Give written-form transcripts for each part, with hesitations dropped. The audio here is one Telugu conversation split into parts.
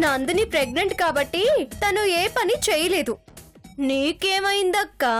నందిని ప్రెగ్నెంట్ కాబట్టి తను ఏ పని చేయలేదు. నీకేమైందక్కా?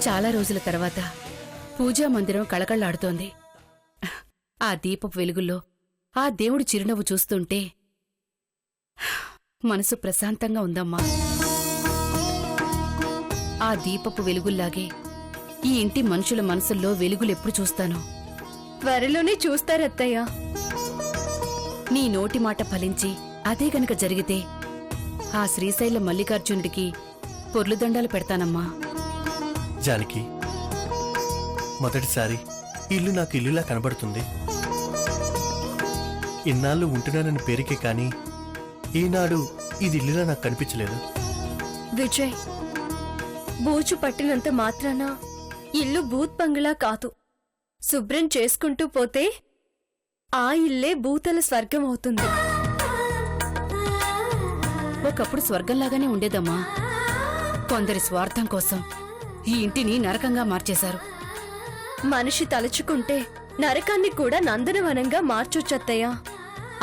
చాలా రోజుల తర్వాత పూజా మందిరం కళకళ్లాడుతోంది. ఆ దీపపు వెలుగుల్లో ఆ దేవుడి చిరునవ్వు చూస్తుంటే మనసు ప్రశాంతంగా ఉందమ్మా. ఆ దీపపు వెలుగుల్లాగే ఈ ఇంటి మనుషుల మనసుల్లో వెలుగులెప్పుడు చూస్తాను. త్వరలోనే చూస్తారత్తయ్య. నీ నోటి మాట ఫలించి అదే గనక జరిగితే ఆ శ్రీశైల మల్లికార్జునుడికి పొర్లుదండాలు పెడతానమ్మా. జానకి, మొదటిసారి ఇల్లు నాకు ఇల్లులా కనబడుతుంది. ఇన్నాళ్ళు ఉంటున్నానని పేరుకే కాని ఈనాడు ఇది ఇల్లులా నాకు కనిపించలేదు. విజయ్, బూచు పట్టినంత మాత్రాన ఇల్లు భూత్ బంగ్లా కాదు. శుభ్రం చేసుకుంటూ పోతే ఆ ఇల్లే భూతల స్వర్గం అవుతుంది. ఒకప్పుడు స్వర్గంలాగానే ఉండేదమ్మా. కొందరి స్వార్థం కోసం ఈ ఇంటిని నరకంగా మార్చేశారు. మనిషి తలుచుకుంటే నరకాన్ని కూడా నందనవనంగా మార్చొచ్చత్తయ్య.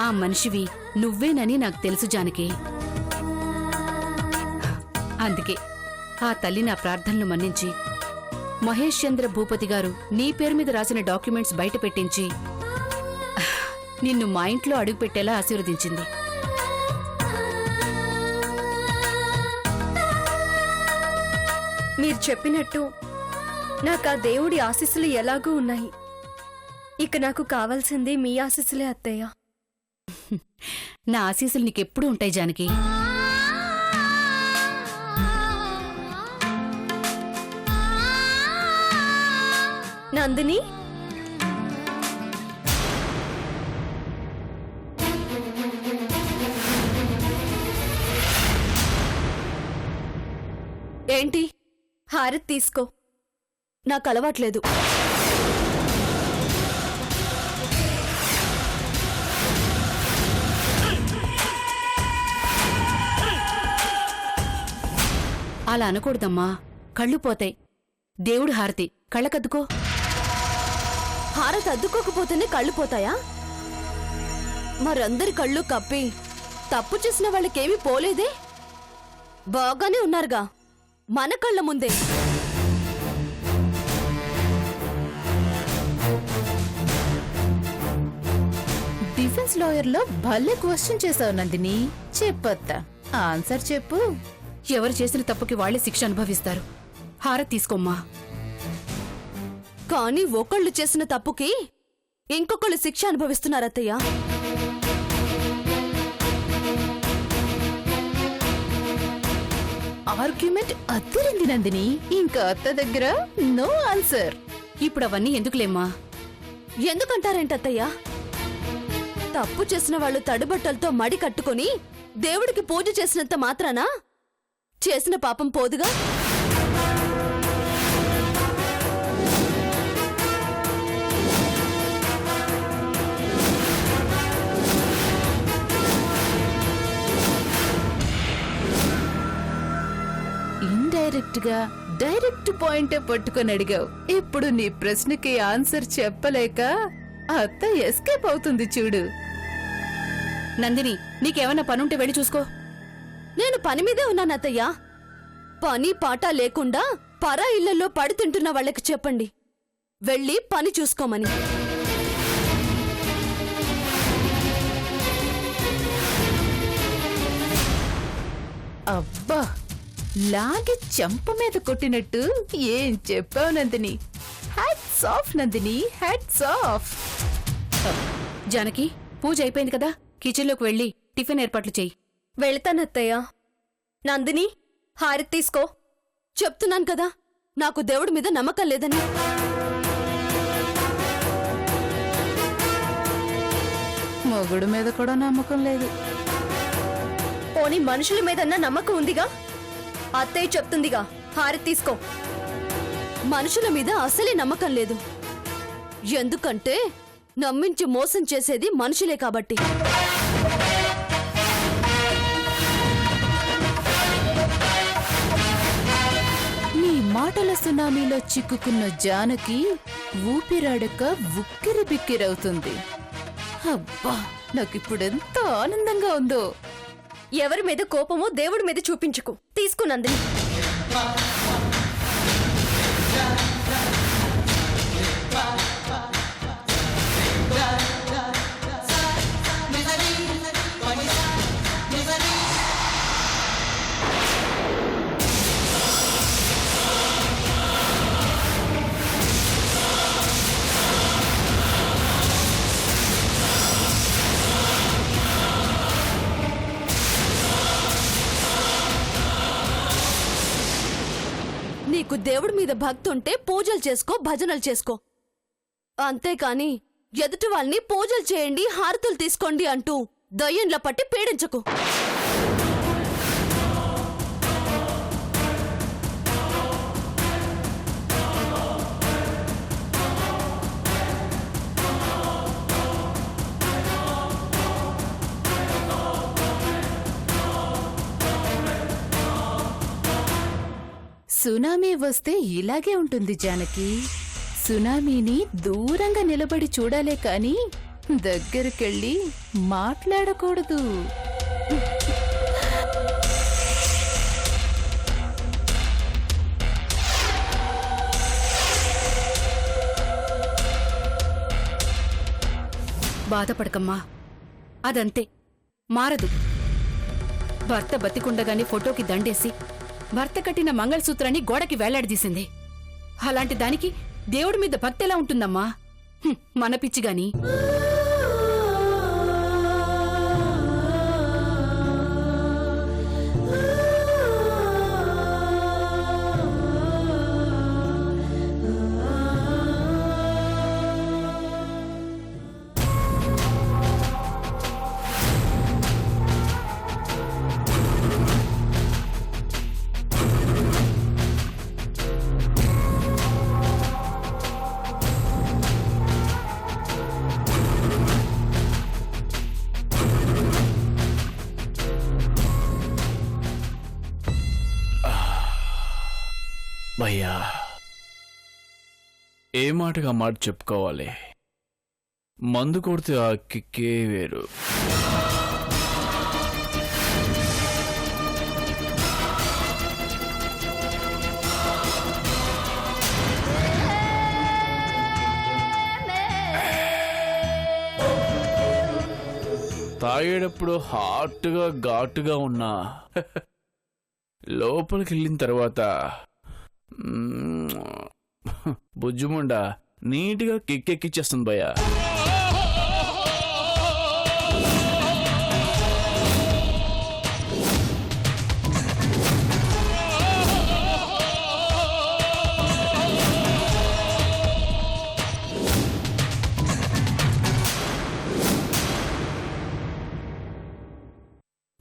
ఆ మనిషివి నువ్వేనని నాకు తెలుసు జానకి. అందుకే ఆ తల్లి నా ప్రార్థనలు మన్నించి మహేష్ చంద్ర భూపతి గారు నీ పేరు మీద రాసిన డాక్యుమెంట్స్ బయట పెట్టించి నిన్ను మా ఇంట్లో అడుగుపెట్టేలా ఆశీర్వదించింది. మీరు చెప్పినట్టు నాకు ఆ దేవుడి ఆశీస్సులు ఎలాగూ ఉన్నాయి. ఇక నాకు కావాల్సింది మీ ఆశీస్సులే అత్తయ్య. నా ఆశీస్సులు నీకెప్పుడూ ఉంటాయి జానకి. నందిని, ఏంటి? హారతి తీసుకో. నాకు అలవాట్లేదు. అలా అనకూడదమ్మా, కళ్ళు పోతాయి. దేవుడు హారతి కళ్ళకద్దుకో. హారతి అద్దుకోకపోతేనే కళ్ళు పోతాయా? మరందరి కళ్ళు కప్పి తప్పు చేసిన వాళ్ళకేమీ పోలేదే. బాగానే ఉన్నారుగా మన కళ్ళ ముందే. డిఫెన్స్ లాయర్ లో భలే క్వశ్చన్ చేసావు నందిని. చెప్పొత్తా, ఆన్సర్ చెప్పు. ఎవరు చేసిన తప్పుకి వాళ్లే శిక్ష అనుభవిస్తారు. హారతి తీసుకోమ్మా. కానీ ఒకళ్ళు చేసిన తప్పుకి ఇంకొకళ్ళు శిక్ష అనుభవిస్తున్నారత్తయ్య. ఆర్గ్యుమెంట్ అద్దరింది నందిని. ఇంకా అత్త దగ్గర నో ఆన్సర్. ఇప్పుడు అవన్నీ ఎందుకులేమ్మా? ఎందుకంటారేంటత్తయ్య? తప్పు చేసిన వాళ్ళు తడిబట్టలతో మడి కట్టుకుని దేవుడికి పూజ చేసినంత మాత్రానా చేసిన పాపం పోదుగా? ఇండైరెక్ట్ గా డైరెక్ట్ పాయింటే పట్టుకొని అడిగావు. ఇప్పుడు నీ ప్రశ్నకి ఆన్సర్ చెప్పలేక అత్త ఎస్కేప్ అవుతుంది చూడు. నందిని, నీకేమన్నా పనుంటే వెళ్ళి చూసుకో. నేను పని మీదే ఉన్నానత్తయ్య. పని పాట లేకుండా పరా ఇళ్లలో పడి తింటున్న వాళ్ళకి చెప్పండి వెళ్ళి పని చూసుకోమని. అబ్బా, లాగి చెంప మీద కొట్టినట్టు ఏం చెప్పావు Nandini. Hats off Nandini, hats off. Janaki, పూజ అయిపోయింది కదా, కిచెన్లోకి వెళ్ళి టిఫిన్ ఏర్పాట్లు చెయ్యి. వెళ్తానత్తయ్య. నందిని, హారతి తీసుకో. చెప్తున్నాను కదా నాకు దేవుడి మీద నమ్మకం లేదని. మొగుడు మీద కూడా నమ్మకం లేదు. పోనీ మనుషుల మీదన్నా నమ్మకం ఉందిగా. అత్తయ్య చెప్తుందిగా, హారతి తీసుకో. మనుషుల మీద అసలే నమ్మకం లేదు. ఎందుకంటే నమ్మించి మోసం చేసేది మనుషులే కాబట్టి. నీ మాటల సునామీలో చిక్కుకున్న జానకి ఊపిరాడక ఉక్కిరి బిక్కిరవుతుంది. అబ్బా, నాకిప్పుడెంత ఆనందంగా ఉందో. ఎవరి మీద కోపమో దేవుడి మీద చూపించుకు. తీసుకో నందిని. నీకు దేవుడి మీద భక్తి ఉంటే పూజలు చేసుకో, భజనలు చేసుకో. అంతేకాని ఎదుటి వాళ్ళని పూజలు చేయండి, హారతులు తీసుకోండి అంటూ దయ్యంలా పట్టి పీడించకు. సునామీ వస్తే ఇలాగే ఉంటుంది జానకి. సునామీని దూరంగా నిలబడి చూడాలే కాని దగ్గరికెళ్ళి మాట్లాడకూడదు. బాధపడకమ్మా, అదంతే, మారదు. భర్త బతికుండగానే ఫోటోకి దండేసి భర్త కట్టిన మంగళసూత్రాన్ని గోడకి వేలాడదీసింది. అలాంటి దానికి దేవుడి మీద భక్తి ఎలా ఉంటుందమ్మా? మన పిచ్చిగాని. భయ్యా, ఏ మాటగా మాట చెప్పుకోవాలి. మందు కొడితే ఆ కిక్కే వేరు. తాగేటప్పుడు హాట్గా ఘాటుగా ఉన్నా లోపలికి వెళ్ళిన తర్వాత బుజ్జుముండా నీట్గా కిక్కెక్కిచ్చేస్తుంది భయ్యా.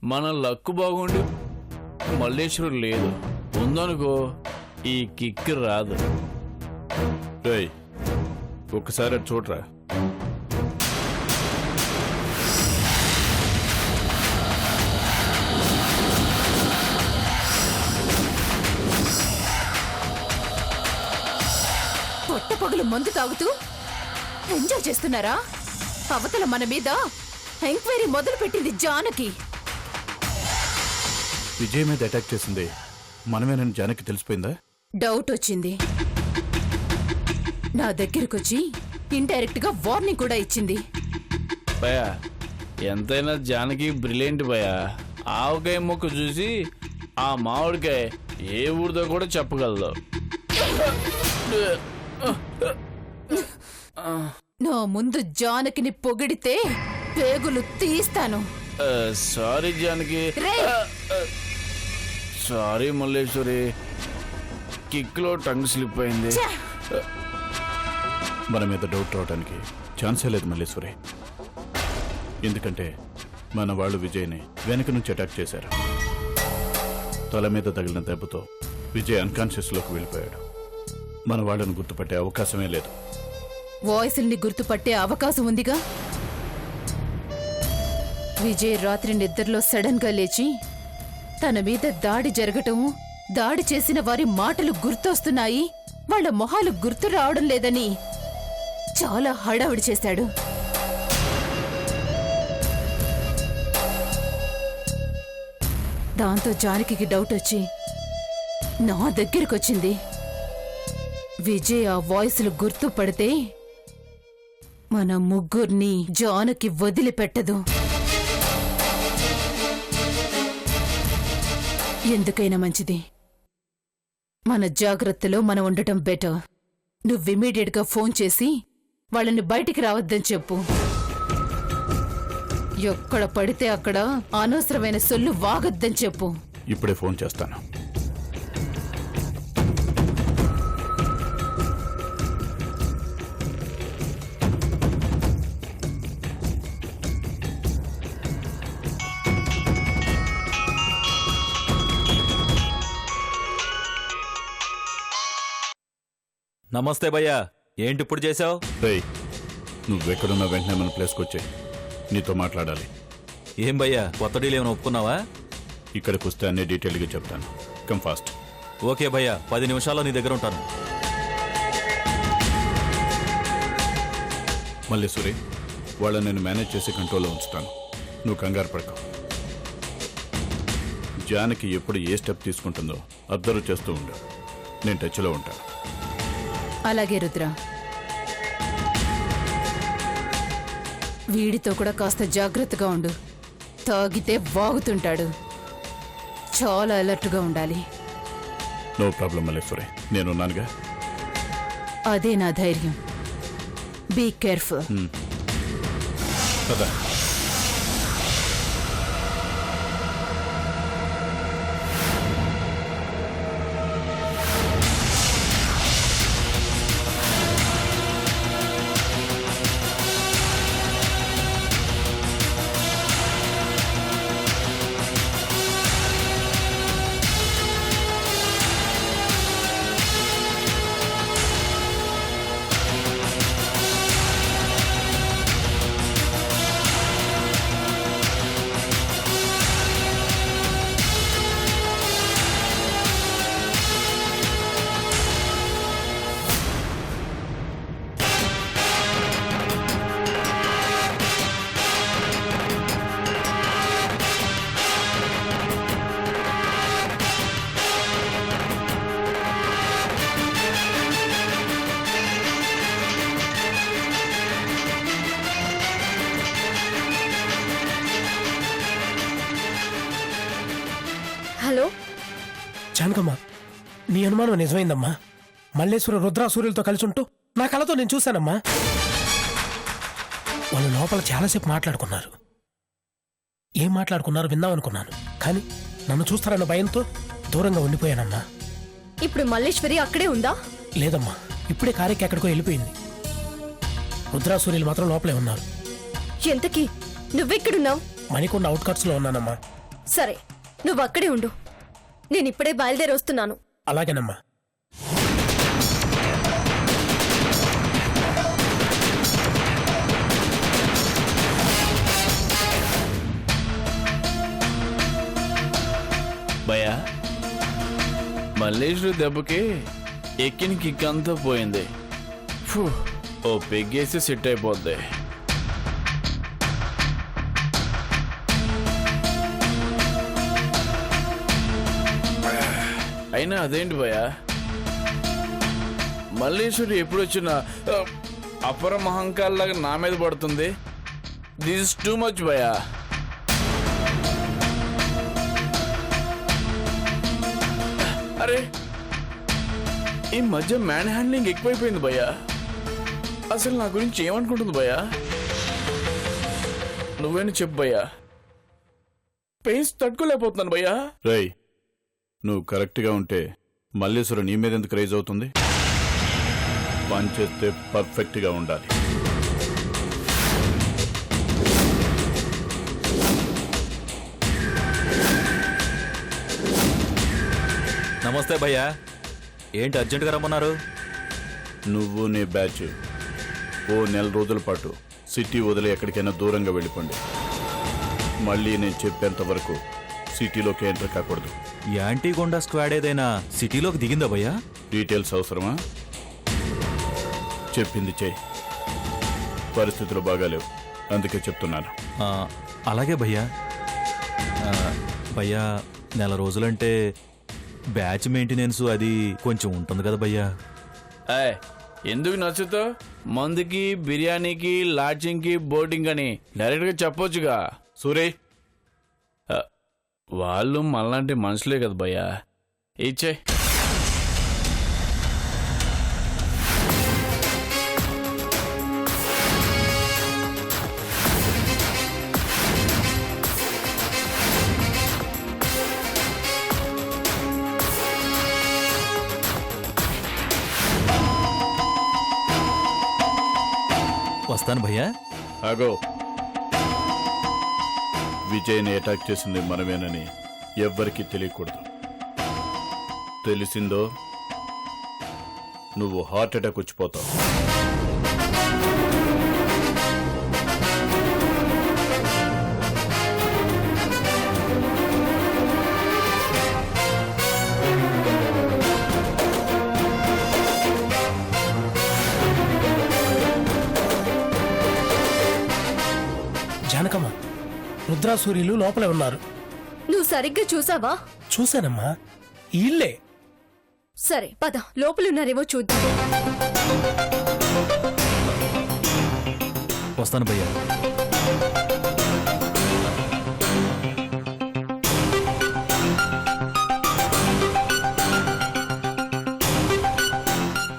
మన లక్కు బాగుండి మల్లేశ్వరం లేదు, ఉందనుకో ఈ కిక్ రాదు. ఒక్కసారి చూడరా. పొట్టపగులు మందు తాగుతూ ఎంజాయ్ చేస్తున్నారా? అవతల మన మీద ఎంక్వైరీ మొదలు పెట్టింది జానకి. విజయ్ మీద అటాక్ చేసింది మనమేనని జానకి తెలిసిపోయిందా? డౌట్ వచ్చింది. నా దగ్గరకొచ్చి ఇండైరెక్ట్ గా వార్నింగ్ కూడా ఇచ్చింది. భయా, ఎంతైనా జానకి బ్రిలియంట్ భయా. ఆవకాయ మొక్క చూసి ఆ మామిడికాయ ఏ ఊరితో కూడా చెప్పగలదు. నా ముందు జానకిని పొగిడితే పేగులు తీస్తాను. సారీ జానకి. సారీ మల్లేశ్వరి, కిక్లో టంగ్ స్లిప్ అయింది. మన మీద డౌట్ రావడానికి ఛాన్సే లేదు మల్లేశ్వరి. ఎందుకంటే మన వాళ్ళు విజయ్ని వెనక నుంచి అటాక్ చేశారు. తల మీద తగిలిన దెబ్బతో విజయ్ అన్కాన్షియస్లోకి వెళ్ళిపోయాడు. మన వాళ్ళను గుర్తుపట్టే అవకాశమే లేదు. వాయిస్ని గుర్తుపట్టే అవకాశం ఉందిగా. విజయ్ రాత్రి నిద్రలో సడన్ గా లేచి తన మీద దాడి జరగటము, దాడి చేసిన వారి మాటలు గుర్తొస్తున్నాయి, వాళ్ళ మొహాలు గుర్తు రావడం లేదని చాలా హడావిడి చేశాడు. దాంతో జానకి డౌట్ వచ్చి నా దగ్గరకొచ్చింది. విజయ్ ఆ వాయిస్లు గుర్తుపడితే మన ముగ్గుర్ని జానకి వదిలిపెట్టదు. ఎందుకైనా మంచిది, మన జాగ్రత్తలో మనం ఉండటం బెటర్. నువ్వు ఇమీడియట్ గా ఫోన్ చేసి వాళ్ళని బయటికి రావద్దని చెప్పు. ఎక్కడ పడితే అక్కడ అనవసరమైన సొల్లు వాగొద్దని చెప్పు. ఇప్పుడే ఫోన్ చేస్తాను. నమస్తే భయ్యా, ఏంటి ఇప్పుడు చేసావు? రేయ్, నువ్వెక్కడున్నా వెంటనే మన ప్లేస్కి వచ్చే, నీతో మాట్లాడాలి. ఏం భయ్యా, కొత్త డీల్ ఏమైనా ఒప్పుకున్నావా? ఇక్కడికి వస్తే అన్ని డీటెయిల్గా చెప్తాను. Come fast. ఓకే భయ్యా, 10 నిమిషాల్లో నీ దగ్గర ఉంటాను. మల్లేశ్వరి, వాళ్ళని నేను మేనేజ్ చేసి కంట్రోల్లో ఉంచుతాను. నువ్వు కంగారు పడకు. జానకి ఎప్పుడు ఏ స్టెప్ తీసుకుంటుందో అబ్జర్వ్ చేస్తూ ఉండు. నేను టచ్లో ఉంటాను. అలాగే రుద్ర, వీడితో కూడా కాస్త జాగ్రత్తగా ఉండు. తాగితే వాగుతుంటాడు, చాలా అలర్ట్గా ఉండాలి. నో ప్రాబ్లం మల్లేశ్వరి, నేనున్నానుగా. అదే నా ధైర్యం. Be careful. కదా. హలో జానకమ్మ, నీ అనుమానం నిజమైందమ్మా. మల్లేశ్వర రుద్ర సూర్యులతో కలిసి ఉంటూ నా కళ్ళతో నేను చూశానమ్మా. వాళ్ళు లోపల చాలాసేపు మాట్లాడుకున్నారు. ఏం మాట్లాడుకున్నారో విందామనుకున్నాను, కానీ నన్ను చూస్తారన్న భయంతో దూరంగా ఉండిపోయానమ్మా. ఇప్పుడు మల్లేశ్వరి అక్కడే ఉందా? లేదమ్మా, ఇప్పుడే కారెక్కి ఎక్కడికో వెళ్ళిపోయింది. రుద్ర సూర్యులు మాత్రం లోపలే ఉన్నారు. ఎంతకీ నువ్వెక్కడున్నావు? మణికొండ అవుట్కట్స్లో ఉన్నానమ్మా. సరే, నువ్వు అక్కడే ఉండు. నేను ఇప్పుడే బయలుదేరి వస్తున్నాను. అలాగేనమ్మా. భయ్యా, మల్లేశ్వరి దెబ్బకి ఎక్కిన కిక్ అంతా పోయింది. ఫు, ఓ పెగ్గేసి సెట్ అయిపోద్ది. అయినా అదేంటి భయ్యా, మల్లేశ్వరి ఎప్పుడు వచ్చినా అపర మహంకాల్లాగా నా మీద పడుతుంది. దిస్ ఇస్ టూ మచ్ భయ్యా. అరే ఈ మధ్య మ్యాన్ హ్యాండ్లింగ్ ఎక్కువైపోయింది భయ్యా. అసలు నా గురించి ఏమనుకుంటుంది భయ్యా? నువ్వేనా చెప్పు భయ్యా. పెయిన్స్ తట్టుకోలేకపోతున్నాను భయ్యా. రై, నువ్వు కరెక్ట్గా ఉంటే మల్లేశ్వరం నీ మీద ఎందుకు రైజ్ అవుతుంది? పని చేస్తే పర్ఫెక్ట్గా ఉండాలి. నమస్తే భయ్యా, ఏంటి అర్జెంటుగా రమ్మన్నారు? నువ్వు నీ బ్యాచ్ ఓ నెల రోజుల పాటు సిటీ వదిలి ఎక్కడికైనా దూరంగా వెళ్ళిపోండి. మళ్ళీ నేను చెప్పేంత వరకు సిటీలోకి ఎంటర్ కాకూడదు. యాంటీగొండా స్క్వాడ్ ఏదైనా సిటీలోకి దిగిందా భయ్యా? డీటెయిల్స్ అవసరమా? చెప్పింది చెయ్యి. పరిస్థితులు బాగాలేవు, అందుకే చెప్తున్నాను. అలాగే భయ్యా. భయ్యా, నెల రోజులంటే బ్యాచ్ మెయింటెనెన్స్ అది కొంచెం ఉంటుంది కదా భయ్యా. ఎందుకు నచ్చుతో? మందుకి, బిర్యానీకి, లాడ్జింగ్కి, బోటింగ్ అని డైరెక్ట్గా చెప్పొచ్చుగా. సూరి, వాళ్ళు మళ్ళంటే మనుషులే కదా భయ్యా. ఇచ్చే వస్తాను భయ్యా. ఆగో. విజయ్ని అటాక్ చేసింది మనమేనని ఎవ్వరికీ తెలియకూడదు. తెలిసిందో నువ్వు హార్ట్ అటాక్ వచ్చిపోతావు. జానకమ్మ, రుద్రా సూర్యులు లోపలే ఉన్నారు. నువ్వు సరిగ్గా చూసావా? చూశానమ్మా, ఇల్లే. సరే పద, లోపలున్నారేమో చూద్దాం. వస్తాను భయ్యా.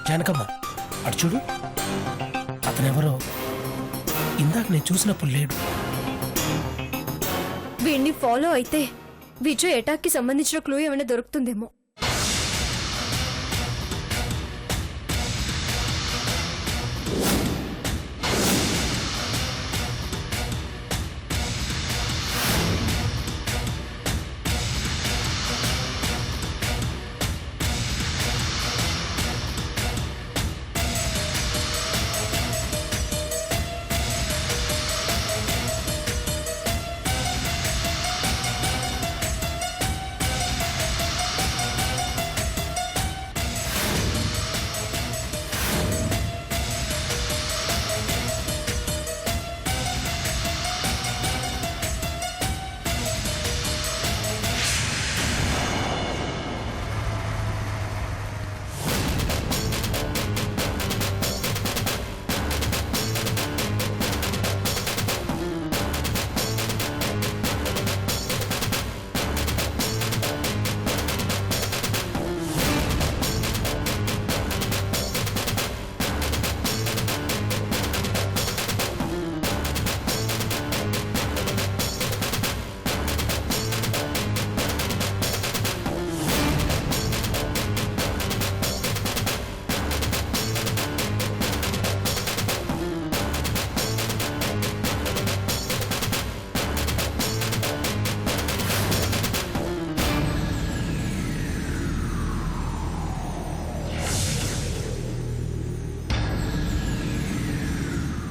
జానకమ్మ, అటు చూడు. అతనెవరో ఇందాక నేను చూసినప్పుడు లేడు. వీడిని ఫాలో అయితే విజయ్ అటాక్ కి సంబంధించిన క్లూ ఏమైనా దొరుకుతుందేమో.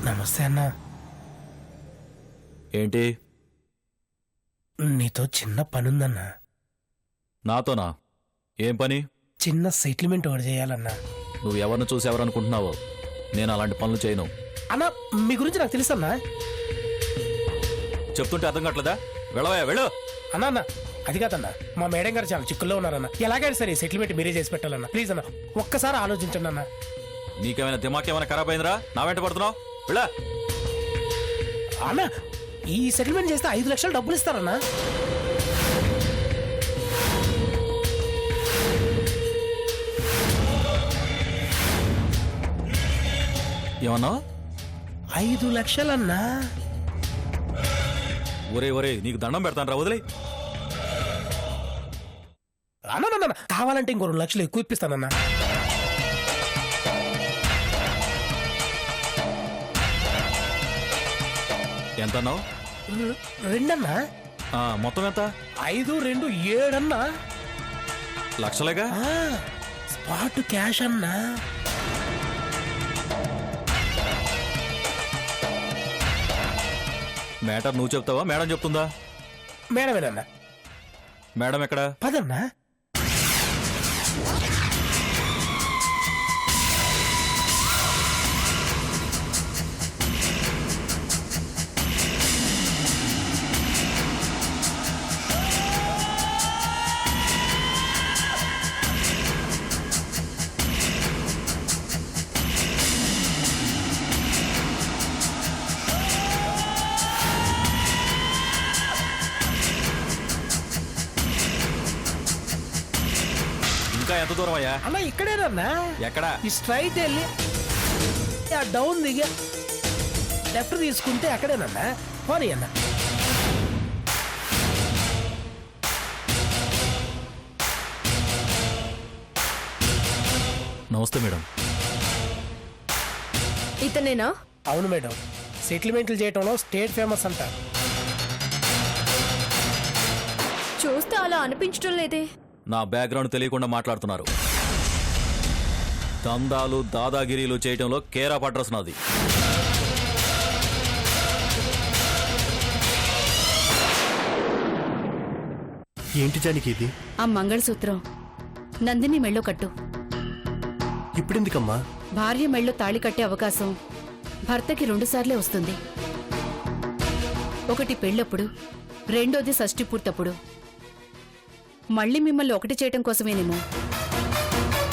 నమస్తే అన్నా. ఏంటి? నీతో చిన్న పనుందన్నా. నాతోనా? ఏం పని? చిన్న సెటిల్మెంట్ ఒకటి చేయాలన్నా. నువ్వు ఎవరిని చూసి ఎవరనుకుంటున్నావో? నేను అలాంటి పనులు చేయను. అన్నా, మీ గురించి నాకు తెలుసన్నా. చెప్తుంటే అర్థం కావట్లేదా? వెళ్ళవా, వెళ్ళు. అన్నా అన్నా, అది కాదన్నా, మా మేడం గారు చాలా చిక్కుల్లో ఉన్నారన్నా. ఎలాగైనా సరే సెటిల్మెంట్ మీరే చేసి పెట్టాలన్నా. ప్లీజ్ అన్నా, ఒక్కసారి ఆలోచించండి అన్నా. నీకేమైనా దిమాక్ ఏమైనా ఖరాబ్ అయిందిరా? నా వెంట పడుతున్నావు? వెళ్ళా. అన్నా, ఈ సెటిల్మెంట్ చేస్తే 5 లక్షలు డబ్బులు ఇస్తారన్నా. ఏమన్నావు? 5 లక్షలన్నా? ఒరే ఒరే నీకు దండం పెడతాను రా, వదిలే. అన్న కావాలంటే ఇంకో 2 లక్షలు ఎక్కువ ఇప్పిస్తానన్నా. ఎంత అన్నావు? 2 అన్నా. మొత్తం ఎంత? 5, 2, 7 అన్నా. లక్షలేగా? స్పాట్ క్యాష్ అన్నా. మేటర్ నువ్వు చెప్తావా మేడం చెప్తుందా? మేడమేనన్నా. మేడం ఎక్కడా? పదన్నా. ఇంకా ఎంత దూరం అయ్యా? అన్న ఇక్కడేనన్నా. ఎక్కడా? ఈ స్ట్రైట్ వెళ్ళి ఆ డౌన్ దిగా లెఫ్ట్ తీసుకుంటే అక్కడేనన్నా. పోనీ అన్న. నమస్తే మేడం. ఇతనేనా? అవును మేడం, సెటిల్మెంట్లు చేయటంలో స్టేట్ ఫేమస్ అంటారు. చూస్తే అలా అనిపించడం లేదే. నా బ్యాక్గ్రౌండ్ తెలియకుండా మాట్లాడుతున్నారు. దందాలు దాదాగిరీలు చేయటంలో కేరా పడ్రస్ నాది. ఏంటి జానికి ఇది? ఆ మంగళసూత్రం నందిని మెళ్ళో కట్టు. ఇప్పుడెందుకమ్మా? భార్య మెళ్ళో తాళి కట్టే అవకాశం భర్తకి 2 సార్లే వస్తుంది. ఒకటి పెళ్ళప్పుడు, రెండోది షష్ఠి పూర్తప్పుడు. మళ్ళీ మిమ్మల్ని ఒకటి చేయటం కోసమేనేమో.